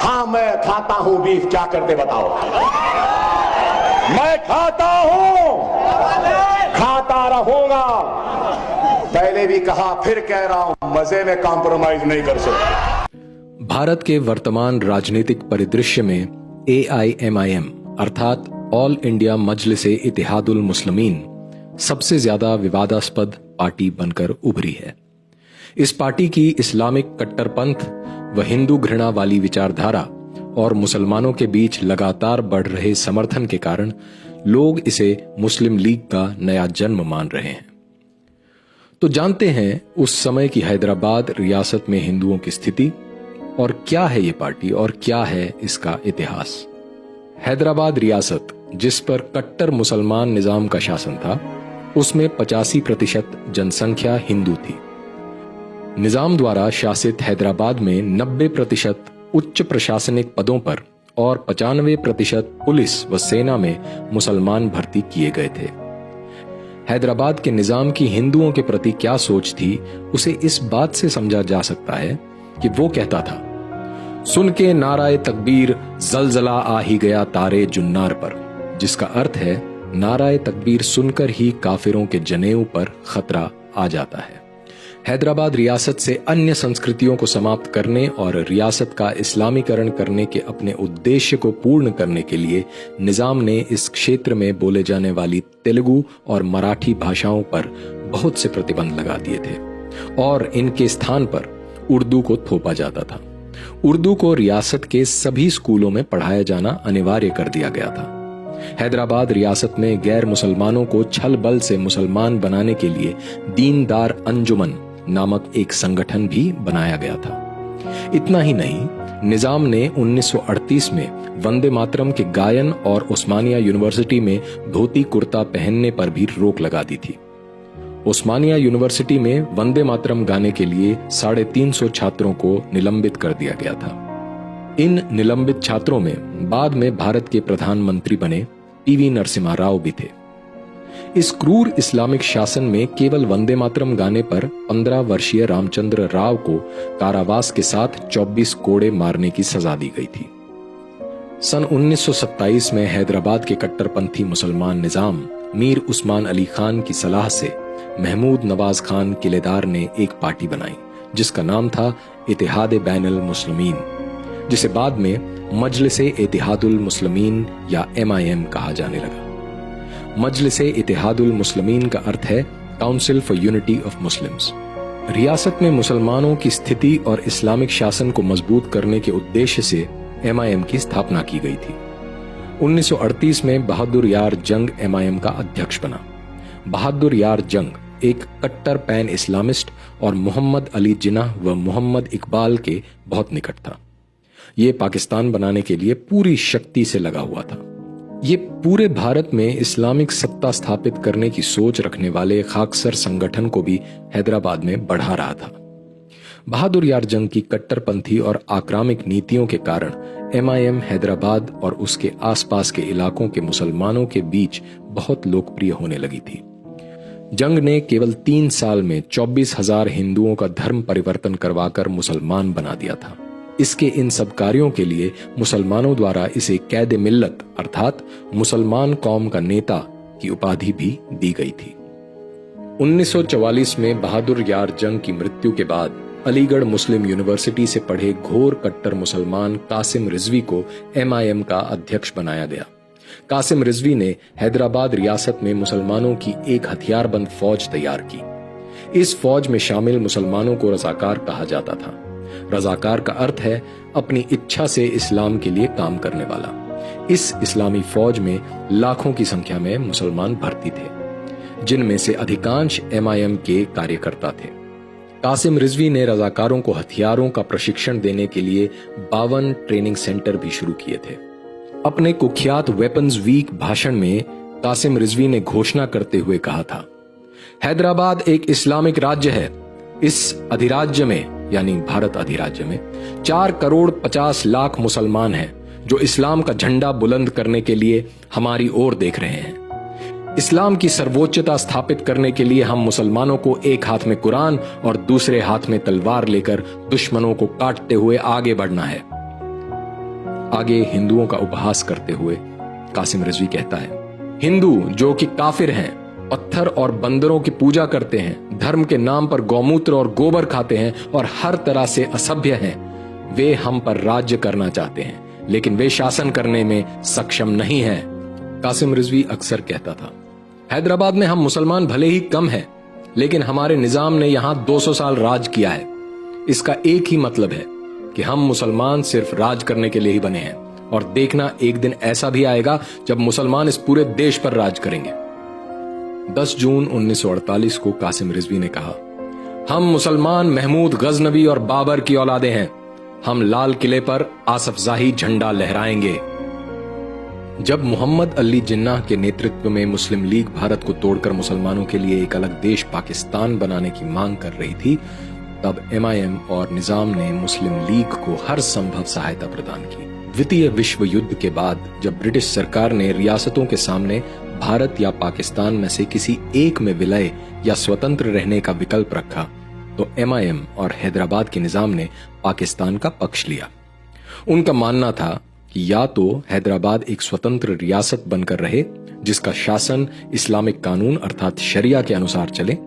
हाँ मैं खाता हूं बीफ, क्या करते बताओ? मैं खाता हूं, खाता रहूंगा। पहले भी कहा, फिर कह रहा हूं, मजे में कॉम्प्रोमाइज नहीं कर सकते। भारत के वर्तमान राजनीतिक परिदृश्य में AIMIM अर्थात ऑल इंडिया मजलिस-ए इत्तेहादुल मुस्लिमीन सबसे ज्यादा विवादास्पद पार्टी बनकर उभरी है। इस पार्टी की इस्लामिक कट्टरपंथ व हिंदू घृणा वाली विचारधारा और मुसलमानों के बीच लगातार बढ़ रहे समर्थन के कारण लोग इसे मुस्लिम लीग का नया जन्म मान रहे हैं। तो जानते हैं उस समय की हैदराबाद रियासत में हिंदुओं की स्थिति और क्या है ये पार्टी और क्या है इसका इतिहास। हैदराबाद रियासत, जिस पर कट्टर मुसलमान निजाम का शासन था, उसमें 85% जनसंख्या हिंदू थी। निजाम द्वारा शासित हैदराबाद में 90% उच्च प्रशासनिक पदों पर और 95% पुलिस व सेना में मुसलमान भर्ती किए गए थे। हैदराबाद के निजाम की हिंदुओं के प्रति क्या सोच थी, उसे इस बात से समझा जा सकता है कि वो कहता था, सुन के नाराए तकबीर जलजला आ ही गया तारे जुन्नार पर, जिसका अर्थ है नाराए तकबीर सुनकर ही काफिरों के जनेऊ पर खतरा आ जाता है। हैदराबाद रियासत से अन्य संस्कृतियों को समाप्त करने और रियासत का इस्लामीकरण करने के अपने उद्देश्य को पूर्ण करने के लिए निजाम ने इस क्षेत्र में बोले जाने वाली तेलुगु और मराठी भाषाओं पर बहुत से प्रतिबंध लगा दिए थे और इनके स्थान पर उर्दू को थोपा जाता था। उर्दू को रियासत के सभी स्कूलों में पढ़ाया जाना अनिवार्य कर दिया गया था। हैदराबाद रियासत में गैर मुसलमानों को छल बल से मुसलमान बनाने के लिए दीनदार अंजुमन नामक एक संगठन भी बनाया गया था। इतना ही नहीं, निजाम ने 1938 में वंदे मातरम के गायन और उस्मानिया यूनिवर्सिटी में धोती कुर्ता पहनने पर भी रोक लगा दी थी। उस्मानिया यूनिवर्सिटी में वंदे मातरम गाने के लिए 350 छात्रों को निलंबित कर दिया गया था। इन निलंबित छात्रों में बाद में भारत के प्रधानमंत्री बने PV नरसिम्हा राव भी थे। इस क्रूर इस्लामिक शासन में केवल वंदे मातरम गाने पर 15 वर्षीय रामचंद्र राव को कारावास के साथ 24 कोड़े मारने की सजा दी गई थी। सन 1927 में हैदराबाद के कट्टरपंथी मुसलमान निजाम मीर उस्मान अली खान की सलाह से महमूद नवाज खान किलेदार ने एक पार्टी बनाई जिसका नाम था इत्तेहाद बैनुल मुस्लिमीन, जिसे बाद में मजलिस-ए इत्तेहादुल मुस्लिमीन या MIM कहा जाने लगा। मजलिस-ए इत्तेहादुल मुस्लिमीन का अर्थ है council for unity of Muslims. रियासत में मुसलमानों की स्थिति और इस्लामिक शासन को मजबूत करने के उद्देश्य से MIM की स्थापना की गई थी। 1938 में बहादुर यार जंग MIM का अध्यक्ष बना। बहादुर यार जंग एक कट्टर पैन इस्लामिस्ट और मोहम्मद अली जिन्नाह व मोहम्मद इकबाल के बहुत निकट था। ये पाकिस्तान बनाने के लिए पूरी शक्ति से लगा हुआ था। ये पूरे भारत में इस्लामिक सत्ता स्थापित करने की सोच रखने वाले खाकसर संगठन को भी हैदराबाद में बढ़ा रहा था। बहादुर यार जंग की कट्टरपंथी और आक्रामक नीतियों के कारण MIM हैदराबाद और उसके आसपास के इलाकों के मुसलमानों के बीच बहुत लोकप्रिय होने लगी थी। जंग ने केवल 3 साल में 24,000 हिंदुओं का धर्म परिवर्तन करवाकर मुसलमान बना दिया था। इसके इन सब कार्यों के लिए मुसलमानों द्वारा इसे कैद मिल्लत अर्थात मुसलमान कौम का नेता की उपाधि भी दी गई थी। 1944 में बहादुर यार जंग की मृत्यु के बाद अलीगढ़ मुस्लिम यूनिवर्सिटी से पढ़े घोर कट्टर मुसलमान कासिम रिजवी को MIM का अध्यक्ष बनाया गया। कासिम रिजवी ने हैदराबाद रियासत में मुसलमानों की एक हथियारबंद फौज तैयार की। इस फौज में शामिल मुसलमानों को रजाकार कहा जाता था। रजाकार का अर्थ है अपनी इच्छा से इस्लाम के लिए काम करने वाला। इस इस्लामी फौज में लाखों की संख्या में मुसलमान भर्ती थे, जिनमें से अधिकांश MIM के कार्यकर्ता थे। कासिम रिजवी ने रजाकारों को हथियारों का प्रशिक्षण देने के लिए 52 ट्रेनिंग सेंटर भी शुरू किए थे। अपने कुख्यात वेपन्स वीक भाषण में कासिम रिजवी ने घोषणा करते हुए कहा था, हैदराबाद एक इस्लामिक राज्य है। इस अधिराज्य में यानी भारत अधिराज्य में 4 करोड़ 50 लाख मुसलमान हैं जो इस्लाम का झंडा बुलंद करने के लिए हमारी ओर देख रहे हैं। इस्लाम की सर्वोच्चता स्थापित करने के लिए हम मुसलमानों को एक हाथ में कुरान और दूसरे हाथ में तलवार लेकर दुश्मनों को काटते हुए आगे बढ़ना है। आगे हिंदुओं का उपहास करते हुए कासिम रिजवी कहता है, हिंदू जो कि काफिर हैं, पत्थर और बंदरों की पूजा करते हैं, धर्म के नाम पर गौमूत्र और गोबर खाते हैं और हर तरह से असभ्य हैं, वे हम पर राज्य करना चाहते हैं, लेकिन वे शासन करने में सक्षम नहीं हैं। कासिम रिजवी अक्सर कहता था, हैदराबाद में हम मुसलमान भले ही कम हैं, लेकिन हमारे निजाम ने यहां 200 साल राज किया है। इसका एक ही मतलब है कि हम मुसलमान सिर्फ राज करने के लिए ही बने हैं, और देखना एक दिन ऐसा भी आएगा जब मुसलमान इस पूरे देश पर राज करेंगे। 10 जून 1948 को कासिम रिजवी ने कहा, हम मुसलमान महमूद गजनवी और बाबर की औलादे हैं, हम लाल किले पर आसफजाही झंडा लहराएंगे। जब मोहम्मद अली जिन्नाह के नेतृत्व में मुस्लिम लीग भारत को तोड़कर मुसलमानों के लिए एक अलग देश पाकिस्तान बनाने की मांग कर रही थी, तब MIM और निजाम ने मुस्लिम लीग को हर संभव सहायता प्रदान की। द्वितीय विश्व युद्ध के बाद जब ब्रिटिश सरकार ने रियासतों के सामने भारत या पाकिस्तान में से किसी एक में विलय या स्वतंत्र रहने का विकल्प रखा, तो MIM और हैदराबाद के निजाम ने पाकिस्तान का पक्ष लिया। उनका मानना था कि या तो हैदराबाद एक स्वतंत्र रियासत बनकर रहे जिसका शासन इस्लामिक कानून अर्थात शरिया के अनुसार चले,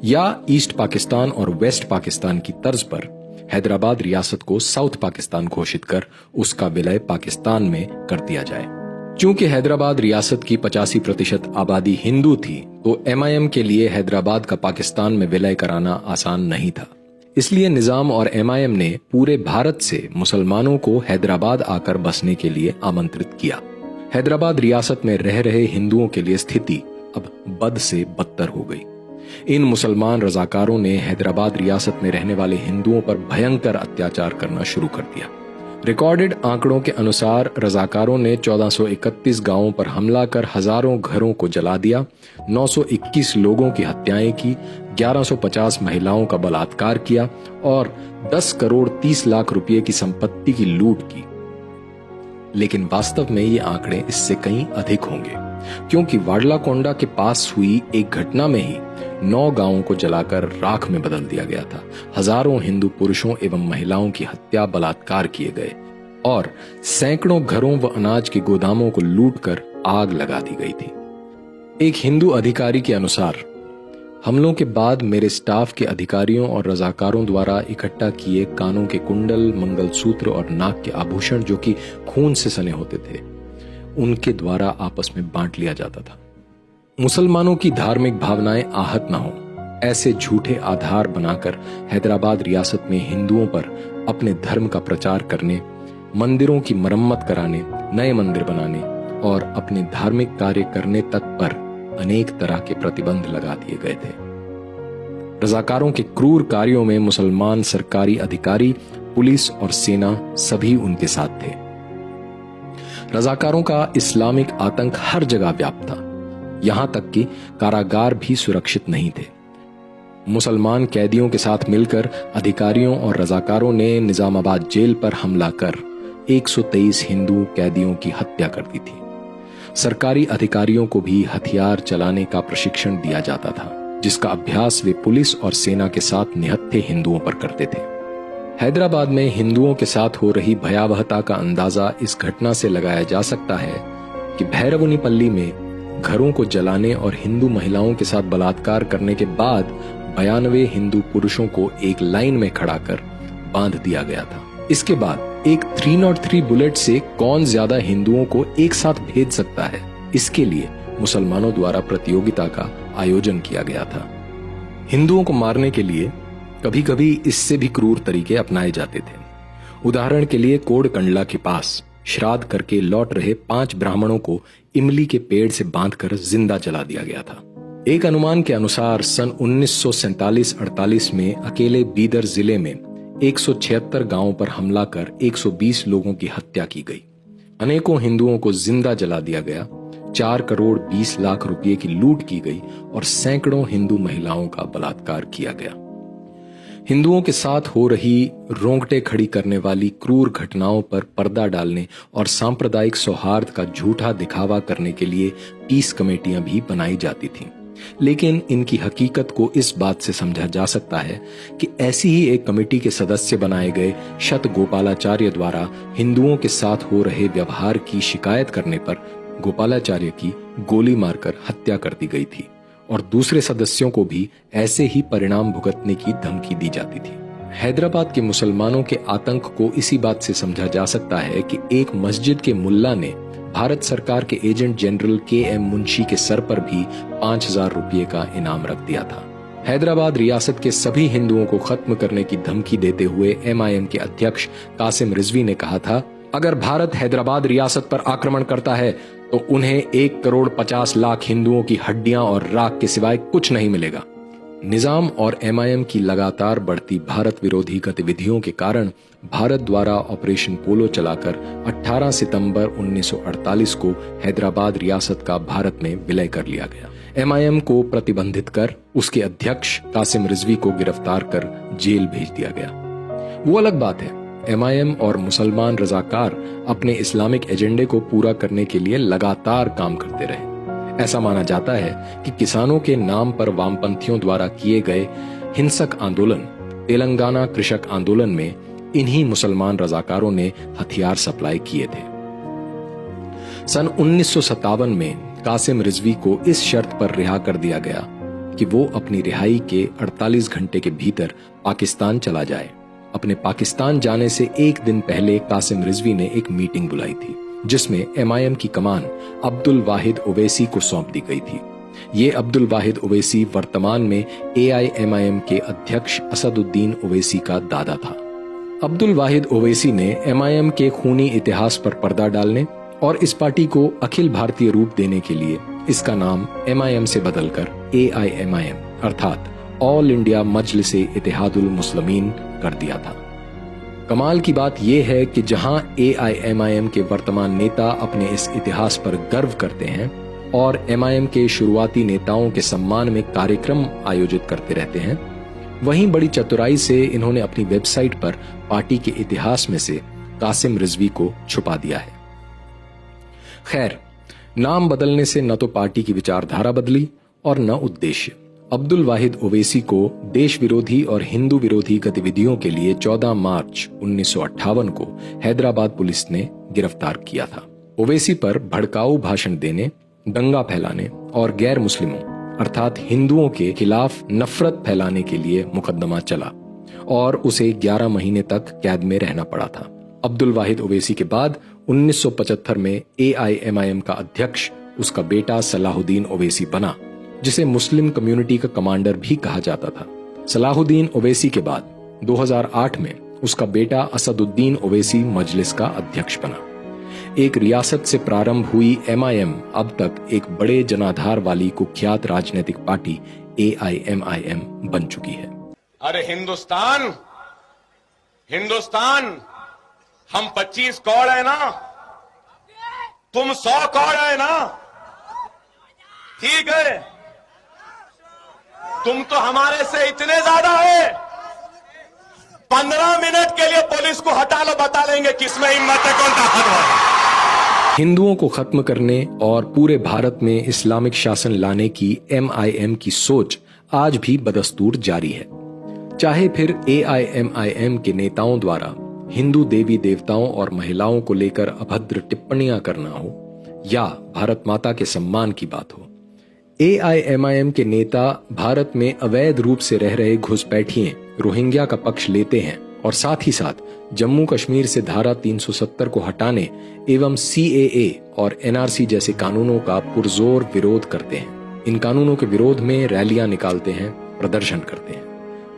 या ईस्ट पाकिस्तान और वेस्ट पाकिस्तान की तर्ज पर हैदराबाद रियासत को साउथ पाकिस्तान घोषित कर उसका विलय पाकिस्तान में कर दिया जाए। चूंकि हैदराबाद रियासत की 85% आबादी हिंदू थी, तो MIM के लिए हैदराबाद का पाकिस्तान में विलय कराना आसान नहीं था। इसलिए निजाम और MIM ने पूरे भारत से मुसलमानों को हैदराबाद आकर बसने के लिए आमंत्रित किया। हैदराबाद रियासत में रह रहे हिंदुओं के लिए स्थिति अब बद से बदतर हो गई। इन मुसलमान रजाकारों ने हैदराबाद रियासत में रहने वाले हिंदुओं पर भयंकर अत्याचार करना शुरू कर दिया। रिकॉर्डेड आंकड़ों के अनुसार रजाकारों ने 1431 गांवों पर हमला कर हजारों घरों को जला दिया, 921 लोगों की हत्याएं की, 1150 महिलाओं का बलात्कार किया और 10 करोड़ 30 लाख रुपए की संपत्ति की लूट की। लेकिन वास्तव में ये आंकड़े इससे कहीं अधिक होंगे, क्योंकि वाडलाकोंडा के पास हुई एक घटना में ही 9 गांवों को जलाकर राख में बदल दिया गया था। हजारों हिंदू पुरुषों एवं महिलाओं की हत्या बलात्कार किए गए और सैकड़ों घरों व अनाज के गोदामों को लूटकर आग लगा दी गई थी। एक हिंदू अधिकारी के अनुसार, हमलों के बाद मेरे स्टाफ के अधिकारियों और रजाकारों द्वारा इकट्ठा किए कानों के कुंडल, मंगलसूत्र और नाक के आभूषण जो कि खून से सने होते थे, उनके द्वारा आपस में बांट लिया जाता था। मुसलमानों की धार्मिक भावनाएं आहत न हो, ऐसे झूठे आधार बनाकर हैदराबाद रियासत में हिंदुओं पर अपने धर्म का प्रचार करने, मंदिरों की मरम्मत कराने, नए मंदिर बनाने और अपने धार्मिक कार्य करने तक पर अनेक तरह के प्रतिबंध लगा दिए गए थे। रजाकारों के क्रूर कार्यों में मुसलमान सरकारी अधिकारी, पुलिस और सेना सभी उनके साथ थे। रजाकारों का इस्लामिक आतंक हर जगह व्याप्त था, यहां तक कि कारागार भी सुरक्षित नहीं थे। मुसलमान कैदियों के साथ मिलकर अधिकारियों और रजाकारों ने निजामाबाद जेल पर हमला कर 123 हिंदू कैदियों की हत्या कर दी थी। सरकारी अधिकारियों को भी हथियार चलाने का प्रशिक्षण दिया जाता था, जिसका अभ्यास वे पुलिस और सेना के साथ निहत्थे हिंदुओं पर करते थे। हैदराबाद में हिंदुओं के साथ हो रही भयावहता का अंदाजा इस घटना से लगाया जा सकता है कि भैरवनीपल्ली में घरों को जलाने और हिंदू महिलाओं के साथ बलात्कार करने के बाद 92 हिंदू पुरुषों को एक लाइन में खड़ा कर बांध दिया गया था। इसके बाद एक 303 बुलेट से कौन ज्यादा हिंदुओं को एक साथ भेज सकता है, इसके लिए मुसलमानों द्वारा प्रतियोगिता का आयोजन किया गया था। हिंदुओं को मारने के लिए कभी कभी इससे भी क्रूर तरीके अपनाए जाते थे। उदाहरण के लिए कोडकंडला के पास श्राद्ध करके लौट रहे 5 ब्राह्मणों को इमली के पेड़ से बांधकर जिंदा जला दिया गया था। एक अनुमान के अनुसार सन 1947-48 में अकेले बीदर जिले में 176 गांवों पर हमला कर 120 लोगों की हत्या की गई। अनेकों हिंदुओं को जिंदा जला दिया गया, 4 करोड़ 20 लाख रुपए की लूट की गई और सैकड़ों हिंदू महिलाओं का बलात्कार किया गया। हिंदुओं के साथ हो रही रोंगटे खड़ी करने वाली क्रूर घटनाओं पर पर्दा डालने और सांप्रदायिक सौहार्द का झूठा दिखावा करने के लिए पीस कमेटियां भी बनाई जाती थीं। लेकिन इनकी हकीकत को इस बात से समझा जा सकता है कि ऐसी ही एक कमेटी के सदस्य बनाए गए शत गोपालाचार्य द्वारा हिंदुओं के साथ हो रहे व्यवहार की शिकायत करने पर गोपालाचार्य की गोली मारकर हत्या कर दी गई थी और दूसरे सदस्यों को भी ऐसे ही परिणाम भुगतने की धमकी दी जाती थी। हैदराबाद के मुसलमानों के आतंक को इसी बात से समझा जा सकता है कि एक मस्जिद के मुल्ला ने भारत सरकार के एजेंट जनरल KM मुंशी के सर पर भी 5,000 रुपये का इनाम रख दिया था। हैदराबाद रियासत के सभी हिंदुओं को खत्म करने की धमकी देते हुए MIM के अध्यक्ष कासिम रिजवी ने कहा था, अगर भारत हैदराबाद रियासत पर आक्रमण करता है तो उन्हें 1,50,00,000 हिंदुओं की हड्डियां और राख के सिवाय कुछ नहीं मिलेगा। निजाम और MIM की लगातार बढ़ती भारत विरोधी गतिविधियों के कारण भारत द्वारा ऑपरेशन पोलो चलाकर 18 सितंबर 1948 को हैदराबाद रियासत का भारत में विलय कर लिया गया। MIM को प्रतिबंधित कर उसके अध्यक्ष कासिम रिजवी को गिरफ्तार कर जेल भेज दिया गया। वो अलग बात है, MIM और मुसलमान रजाकार अपने इस्लामिक एजेंडे को पूरा करने के लिए लगातार काम करते रहे। ऐसा माना जाता है कि किसानों के नाम पर वामपंथियों द्वारा किए गए हिंसक आंदोलन, तेलंगाना कृषक आंदोलन में इन्हीं मुसलमान रजाकारों ने हथियार सप्लाई किए थे। सन 1957 में कासिम रिजवी को इस शर्त पर रिहा कर दिया गया कि वो अपनी रिहाई के 48 घंटे के भीतर पाकिस्तान चला जाए। अपने पाकिस्तान जाने से एक दिन पहले कासिम रिजवी ने एक मीटिंग बुलाई थी जिसमें MIM की कमान अब्दुल वाहिद ओवैसी को सौंप दी गई थी। ये अब्दुल वाहिद ओवैसी वर्तमान में AIMIM के अध्यक्ष असदुद्दीन ओवैसी का दादा था। अब्दुल वाहिद ओवैसी ने MIM के खूनी इतिहास पर पर्दा डालने और इस पार्टी को अखिल भारतीय रूप देने के लिए इसका नाम MIM से बदलकर AIMIM अर्थात ऑल इंडिया मजलिसे इत्तेहादुल मुस्लिमीन कर दिया था। कमाल की बात यह है कि जहां AIMIM के वर्तमान नेता अपने इस इतिहास पर गर्व करते हैं और MIM के शुरुआती नेताओं के सम्मान में कार्यक्रम आयोजित करते रहते हैं, वहीं बड़ी चतुराई से इन्होंने अपनी वेबसाइट पर पार्टी के इतिहास में से कासिम रिजवी को छुपा दिया है। खैर, नाम बदलने से न तो पार्टी की विचारधारा बदली और न उद्देश्य। अब्दुल वाहिद ओवैसी को देश विरोधी और हिंदू विरोधी गतिविधियों के लिए 14 मार्च 1958 को हैदराबाद पुलिस ने गिरफ्तार किया था। ओवैसी पर भड़काऊ भाषण देने, दंगा फैलाने और गैर मुस्लिमों अर्थात हिंदुओं के खिलाफ नफरत फैलाने के लिए मुकदमा चला और उसे 11 महीने तक कैद में रहना पड़ा था। अब्दुल वाहिद ओवैसी के बाद 1975 में AIMIM का अध्यक्ष उसका बेटा सलाहुद्दीन ओवैसी बना, जिसे मुस्लिम कम्युनिटी का कमांडर भी कहा जाता था। सलाहुद्दीन ओवैसी के बाद 2008 में उसका बेटा असदुद्दीन ओवैसी मजलिस का अध्यक्ष बना। एक रियासत से प्रारंभ हुई MIM अब तक एक बड़े जनाधार वाली कुख्यात राजनीतिक पार्टी AIMIM बन चुकी है। अरे हिंदुस्तान हम 25 कौड़ है ना, तुम 100 कौड़ है ना, ठीक है, तुम तो हमारे से इतने ज्यादा है, 15 मिनट के लिए पुलिस को हटा लो, बता लेंगे किसमें हिम्मत है, कौन ताकतवर है। हिंदुओं को खत्म करने और पूरे भारत में इस्लामिक शासन लाने की MIM की सोच आज भी बदस्तूर जारी है। चाहे फिर AIMIM के नेताओं द्वारा हिंदू देवी देवताओं और महिलाओं को लेकर अभद्र टिप्पणियां करना हो या भारत माता के सम्मान की बात हो। AIMIM के नेता भारत में अवैध रूप से रह रहे घुसपैठिए रोहिंग्या का पक्ष लेते हैं और साथ ही साथ जम्मू कश्मीर से धारा 370 को हटाने एवं CAA और NRC जैसे कानूनों का पुरजोर विरोध करते हैं। इन कानूनों के विरोध में रैलियां निकालते हैं, प्रदर्शन करते हैं।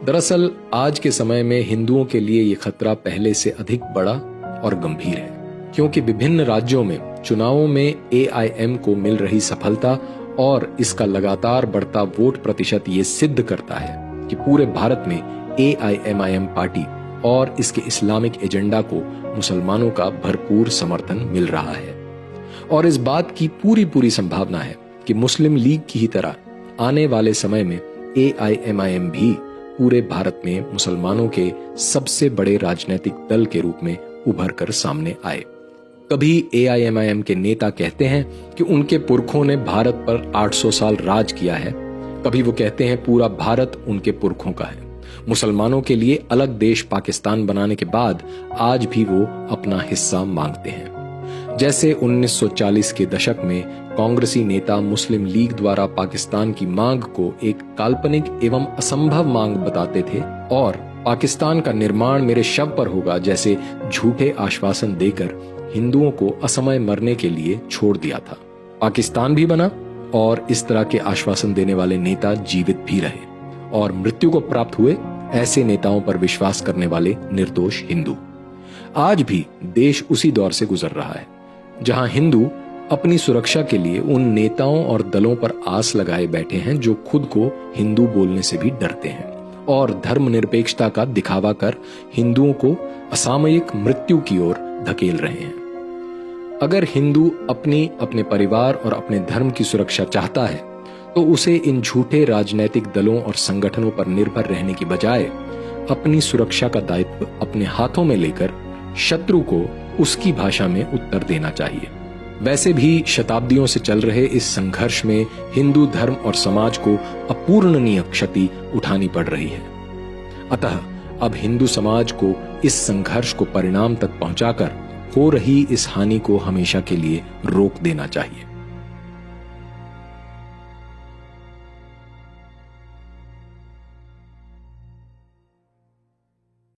दरअसल आज के समय में हिंदुओं के लिए ये खतरा पहले से अधिक बड़ा और गंभीर है, क्योंकि विभिन्न राज्यों में चुनावों में AIM को मिल रही सफलता और इसका लगातार बढ़ता वोट प्रतिशत ये सिद्ध करता है कि पूरे भारत में AIMIM पार्टी और इसके इस्लामिक एजेंडा को मुसलमानों का भरपूर समर्थन मिल रहा है। और इस बात की पूरी संभावना है कि मुस्लिम लीग की ही तरह आने वाले समय में AIMIM भी पूरे भारत में मुसलमानों के सबसे बड़े राजनीतिक दल के रूप में उभर कर सामने आए। कभी AIMIM के नेता कहते हैं कि उनके पुरखों ने भारत पर 800 साल राज किया है कभी वो कहते हैं पूरा भारत उनके पुरखों का है। मुसलमानों के लिए अलग देश पाकिस्तान बनाने के बाद आज भी वो अपना हिस्सा मांगते हैं। जैसे 1940 के दशक में कांग्रेसी नेता मुस्लिम लीग द्वारा पाकिस्तान की मांग को एक काल्पनिक एवं असंभव मांग बताते थे और पाकिस्तान का निर्माण मेरे शव पर होगा जैसे झूठे आश्वासन देकर हिंदुओं को असमय मरने के लिए छोड़ दिया था। पाकिस्तान भी बना और इस तरह के आश्वासन देने वाले नेता जीवित भी रहे और मृत्यु को प्राप्त हुए ऐसे नेताओं पर विश्वास करने वाले निर्दोष हिंदू। आज भी देश उसी दौर से गुजर रहा है जहां हिंदू अपनी सुरक्षा के लिए उन नेताओं और दलों पर आस लगाए बैठे हैं जो खुद को हिंदू बोलने से भी डरते हैं और धर्मनिरपेक्षता का दिखावा कर हिंदुओं को असामयिक मृत्यु की ओर धकेल रहे हैं। अगर हिंदू अपने परिवार और अपने धर्म की सुरक्षा चाहता है तो उसे इन झूठे राजनीतिक दलों और संगठनों पर निर्भर रहने की बजाय अपनी सुरक्षा का दायित्व अपने हाथों में लेकर शत्रु को उसकी भाषा में उत्तर देना चाहिए। वैसे भी शताब्दियों से चल रहे इस संघर्ष में हिंदू धर्म और समाज को अपूर्णनीय क्षति उठानी पड़ रही है। अतः अब हिंदू समाज को इस संघर्ष को परिणाम तक पहुंचाकर हो रही इस हानि को हमेशा के लिए रोक देना चाहिए।